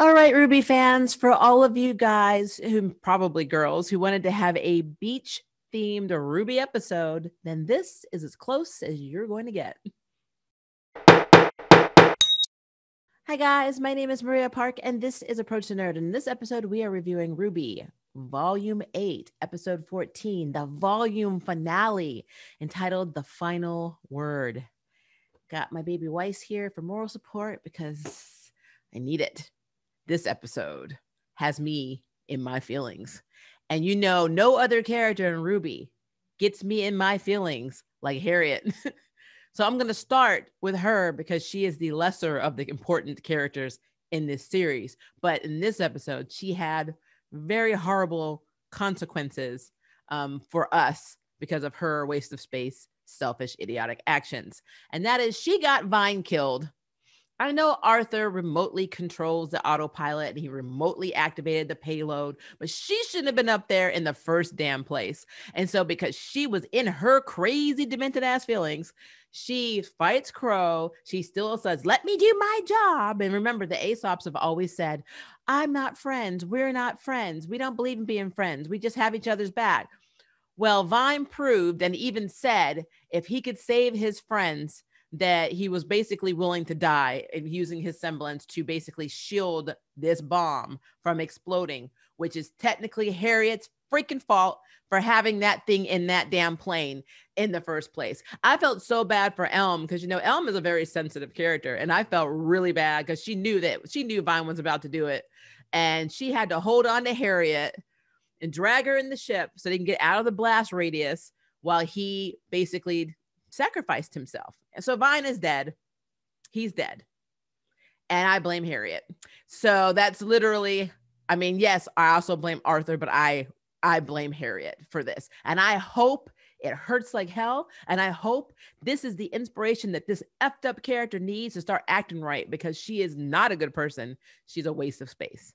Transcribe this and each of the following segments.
All right, Ruby fans, for all of you guys who probably girls who wanted to have a beach themed Ruby episode, then this is as close as you're going to get. Hi guys, my name is Maria Park and this is Approach the Nerd. In this episode, we are reviewing RWBY, Volume 8, Episode 14, the volume finale entitled The Final Word. Got my baby Weiss here for moral support because I need it. This episode has me in my feelings. And you know, no other character in RWBY gets me in my feelings like Harriet. So I'm going to start with her because she is the lesser of the important characters in this series. But in this episode, she had very horrible consequences for us because of her waste of space, selfish, idiotic actions. And that is she got Vine killed. I know Arthur remotely controls the autopilot and he remotely activated the payload, but she shouldn't have been up there in the first damn place. And so because she was in her crazy demented ass feelings, she fights Crow. She still says, let me do my job. And remember, the Aesops have always said, I'm not friends. We're not friends. We don't believe in being friends. We just have each other's back. Well, Vine proved and even said if he could save his friends, that he was basically willing to die and using his semblance to basically shield this bomb from exploding, which is technically Harriet's freaking fault for having that thing in that damn plane in the first place. I felt so bad for Elm because, you know, Elm is a very sensitive character and I felt really bad because she knew Vine was about to do it. And she had to hold on to Harriet and drag her in the ship so they can get out of the blast radius while he basically sacrificed himself. And so Vine is dead. He's dead. And I blame Harriet. So that's literally, I mean, yes, I also blame Arthur, but I blame Harriet for this. And I hope it hurts like hell. And I hope this is the inspiration that this effed up character needs to start acting right because she is not a good person. She's a waste of space.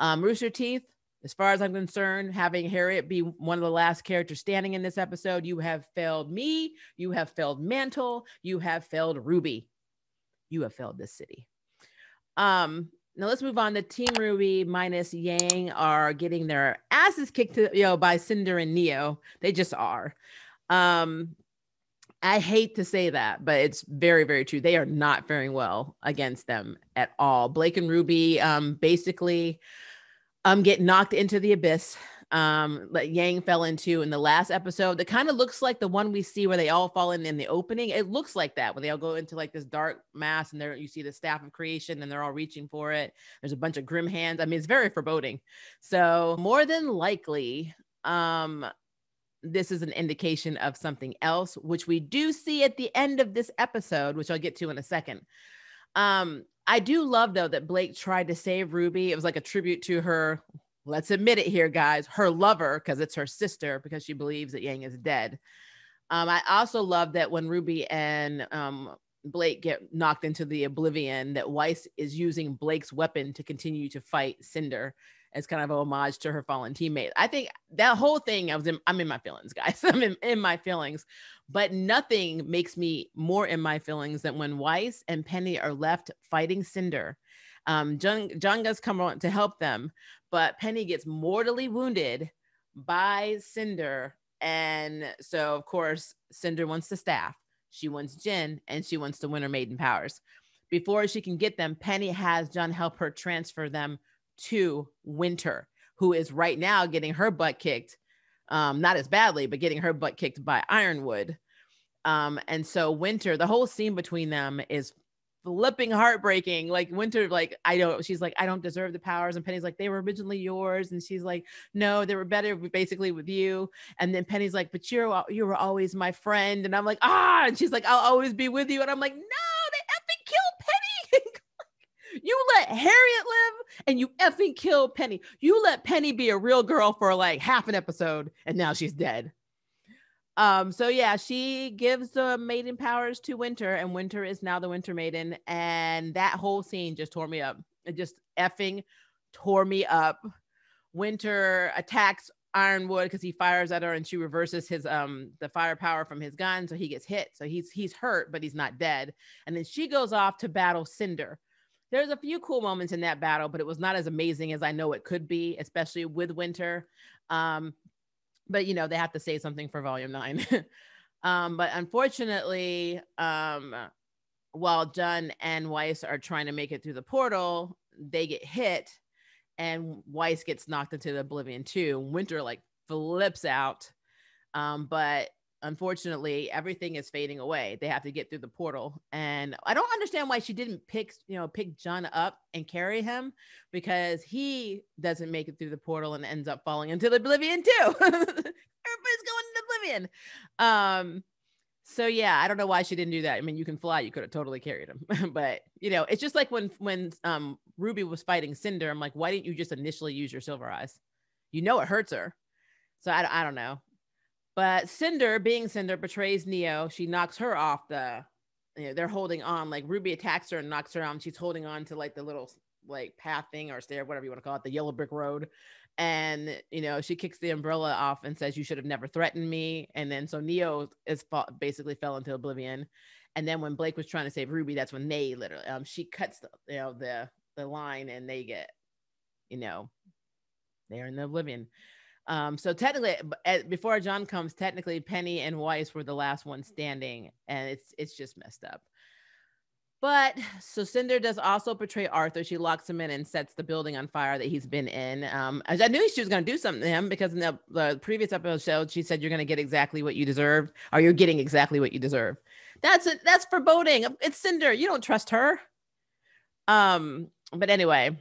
Rooster Teeth, as far as I'm concerned, having Harriet be one of the last characters standing in this episode, you have failed me, you have failed Mantle, you have failed RWBY. You have failed this city. Now let's move on. The Team RWBY minus Yang are getting their asses kicked by Cinder and Neo. They just are. I hate to say that, but it's very, very true. They are not faring well against them at all. Blake and RWBY basically get knocked into the abyss that Yang fell into in the last episode. That kind of looks like the one we see where they all fall in the opening. It looks like that when they all go into like this dark mass and there you see the staff of creation and they're all reaching for it. There's a bunch of grim hands. I mean, it's very foreboding. So more than likely, this is an indication of something else, which we do see at the end of this episode, which I'll get to in a second. I do love, though, that Blake tried to save RWBY. It was like a tribute to her. Let's admit it here, guys. Her lover, because it's her sister, because she believes that Yang is dead. I also love that when RWBY and Blake get knocked into the oblivion, that Weiss is using Blake's weapon to continue to fight Cinder as kind of a homage to her fallen teammate. I think that whole thing, I'm in my feelings, guys. I'm in my feelings. But nothing makes me more in my feelings than when Weiss and Penny are left fighting Cinder. Janga's come on to help them, but Penny gets mortally wounded by Cinder. And so, of course, Cinder wants the staff. She wants Jin, and she wants the Winter Maiden powers. Before she can get them, Penny has John help her transfer them to Winter, who is right now getting her butt kicked. Not as badly, but getting her butt kicked by Ironwood. And so Winter, the whole scene between them is flipping heartbreaking. Like Winter, she's like, I don't deserve the powers. And Penny's like, they were originally yours. And she's like, no, they were better basically with you. And then Penny's like, but you were always my friend. And I'm like, and she's like, I'll always be with you. And I'm like, no, they effing killed Penny. You let Harriet live and you effing killed Penny. You let Penny be a real girl for like half an episode and now she's dead. So yeah, she gives the maiden powers to Winter and Winter is now the Winter Maiden. And that whole scene just tore me up. It just effing tore me up. Winter attacks Ironwood because he fires at her and she reverses his the firepower from his gun. So he gets hit. So he's hurt, but he's not dead. And then she goes off to battle Cinder. There's a few cool moments in that battle, but it was not as amazing as I know it could be, especially with Winter. But you know, they have to say something for volume 9. But unfortunately, while Dunn and Weiss are trying to make it through the portal, they get hit and Weiss gets knocked into the oblivion too. Winter like flips out. But unfortunately, everything is fading away. They have to get through the portal. And I don't understand why she didn't pick John up and carry him, because he doesn't make it through the portal and ends up falling into the oblivion too. Everybody's going into oblivion. So yeah, I don't know why she didn't do that. I mean, you can fly, you could have totally carried him. But you know, it's just like when RWBY was fighting Cinder, I'm like, why didn't you just initially use your silver eyes? You know it hurts her. So I don't know. But Cinder, being Cinder, betrays Neo. She knocks her off they're holding on. Like RWBY attacks her and knocks her on. She's holding on to like the little like path thing or stair, whatever you want to call it, the yellow brick road. And, you know, she kicks the umbrella off and says, you should have never threatened me. And then so Neo basically fell into oblivion. And then when Blake was trying to save RWBY, that's when they literally, she cuts the line and they get, they're in the oblivion. So technically, before John comes, technically Penny and Weiss were the last one standing, and it's just messed up. But so Cinder does also betray Arthur. She locks him in and sets the building on fire that he's been in. I knew she was going to do something to him, because in the previous episode, she said, you're going to get exactly what you deserve, or you're getting exactly what you deserve. That's foreboding. It's Cinder. You don't trust her. But anyway,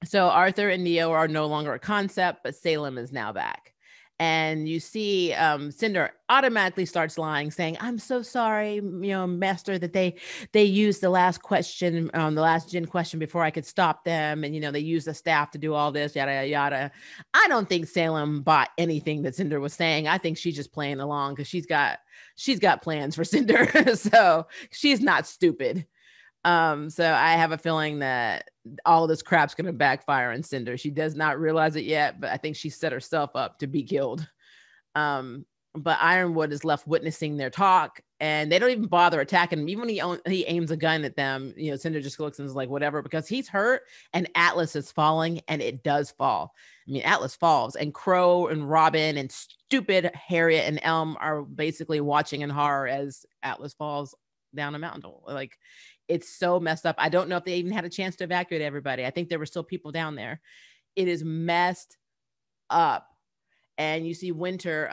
so Arthur and Neo are no longer a concept, but Salem is now back. And you see Cinder automatically starts lying, saying, I'm so sorry, Master, that they used the last question, the last Jinn question before I could stop them. And, they used the staff to do all this, yada, yada, yada. I don't think Salem bought anything that Cinder was saying. I think she's just playing along because she's got plans for Cinder. So she's not stupid. So I have a feeling that all of this crap's going to backfire on Cinder. She does not realize it yet, but I think she set herself up to be killed. But Ironwood is left witnessing their talk, and they don't even bother attacking him. Even when he aims a gun at them, Cinder just looks and is like, whatever, because he's hurt and Atlas is falling, and it does fall. I mean, Atlas falls, and Crow and Robin and stupid Harriet and Elm are basically watching in horror as Atlas falls down a mountain. Like, it's so messed up. I don't know if they even had a chance to evacuate everybody. I think there were still people down there. It is messed up. And you see Winter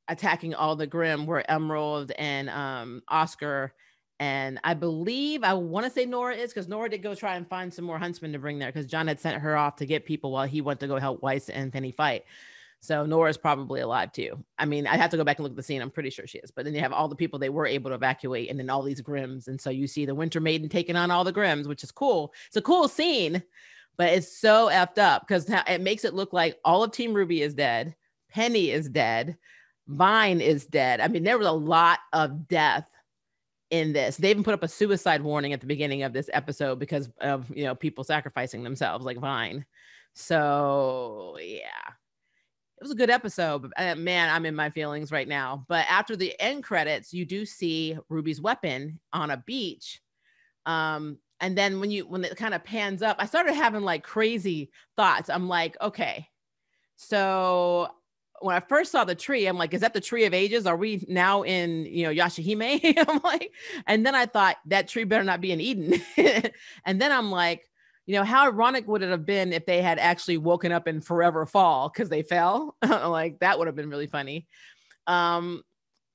attacking all the Grimm, where Emerald and Oscar, and I want to say Nora is, because Nora did go try and find some more huntsmen to bring there, because John had sent her off to get people while he went to go help Weiss and Penny fight. So Nora's probably alive too. I mean, I have to go back and look at the scene. I'm pretty sure she is. But then you have all the people they were able to evacuate, and then all these Grimms. And so you see the Winter Maiden taking on all the Grimms, which is cool. It's a cool scene, but it's so effed up because it makes it look like all of Team RWBY is dead. Penny is dead. Vine is dead. I mean, there was a lot of death in this. They even put up a suicide warning at the beginning of this episode because of, people sacrificing themselves like Vine. So yeah. It was a good episode, but man, I'm in my feelings right now. But after the end credits, you do see RWBY's weapon on a beach. And then when it kind of pans up, I started having like crazy thoughts. I'm like, okay, so when I first saw the tree, I'm like, is that the tree of ages? Are we now in, Yashahime? I'm like, and then I thought that tree better not be in Eden. And then I'm like, how ironic would it have been if they had actually woken up in Forever Fall because they fell? Like, that would have been really funny. Or,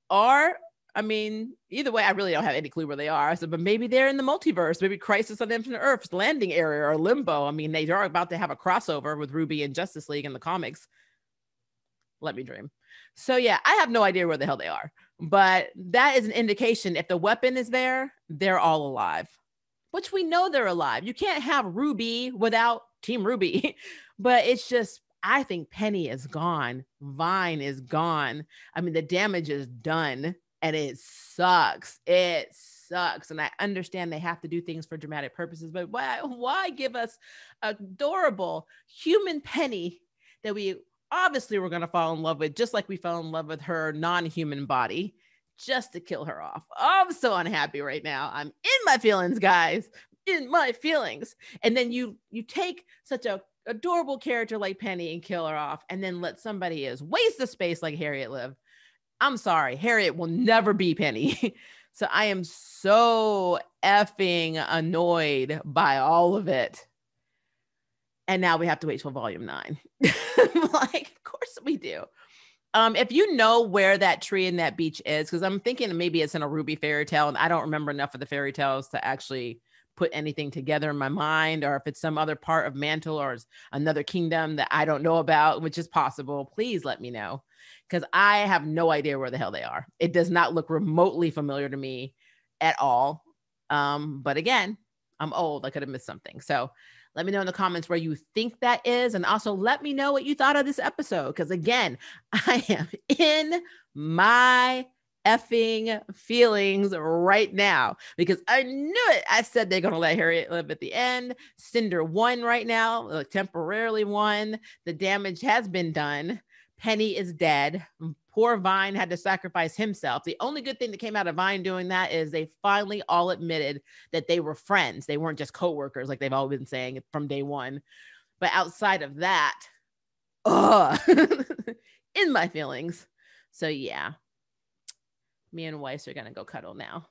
I mean, either way, I really don't have any clue where they are. So, but maybe they're in the multiverse, maybe Crisis on Infinite Earth's landing area or Limbo. I mean, they are about to have a crossover with RWBY and Justice League in the comics. Let me dream. So yeah, I have no idea where the hell they are, but that is an indication if the weapon is there, they're all alive. Which we know they're alive. You can't have RWBY without Team RWBY. But it's just, I think Penny is gone. Vine is gone. I mean, the damage is done, and it sucks. It sucks. And I understand they have to do things for dramatic purposes, but why give us adorable human Penny that we obviously were going to fall in love with, just like we fell in love with her non-human body, just to kill her off? Oh, I'm so unhappy right now. I'm in my feelings, guys. in my feelings. And then you take such a adorable character like Penny and kill her off, and then let somebody else waste the space like Harriet live. I'm sorry, Harriet will never be Penny. So I am so effing annoyed by all of it. And now we have to wait till volume 9. Like, of course we do. If you know where that tree and that beach is, because I'm thinking maybe it's in a RWBY fairy tale, and I don't remember enough of the fairy tales to actually put anything together in my mind, or if it's some other part of Mantle or another kingdom that I don't know about, which is possible, please let me know, because I have no idea where the hell they are. It does not look remotely familiar to me at all. But again, I'm old. I could have missed something. So let me know in the comments where you think that is. And also let me know what you thought of this episode. Because again, I am in my effing feelings right now, because I knew it. I said they're going to let Harriet live at the end. Cinder won right now, temporarily won. The damage has been done. Penny is dead. Poor Vine had to sacrifice himself. The only good thing that came out of Vine doing that is they finally all admitted that they were friends. They weren't just coworkers like they've all been saying from day one. But outside of that, in my feelings. So yeah, me and Weiss are going to go cuddle now.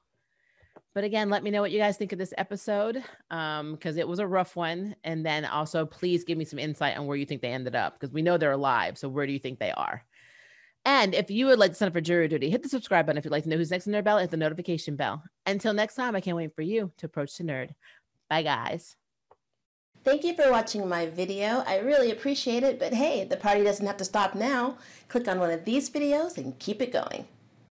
But again, let me know what you guys think of this episode, because it was a rough one. And then also, please give me some insight on where you think they ended up, because we know they're alive. So where do you think they are? And if you would like to sign up for jury duty, hit the subscribe button. If you'd like to know who's next in their bell, hit the notification bell. Until next time, I can't wait for you to approach the nerd. Bye, guys. Thank you for watching my video. I really appreciate it, but hey, the party doesn't have to stop now. Click on one of these videos and keep it going.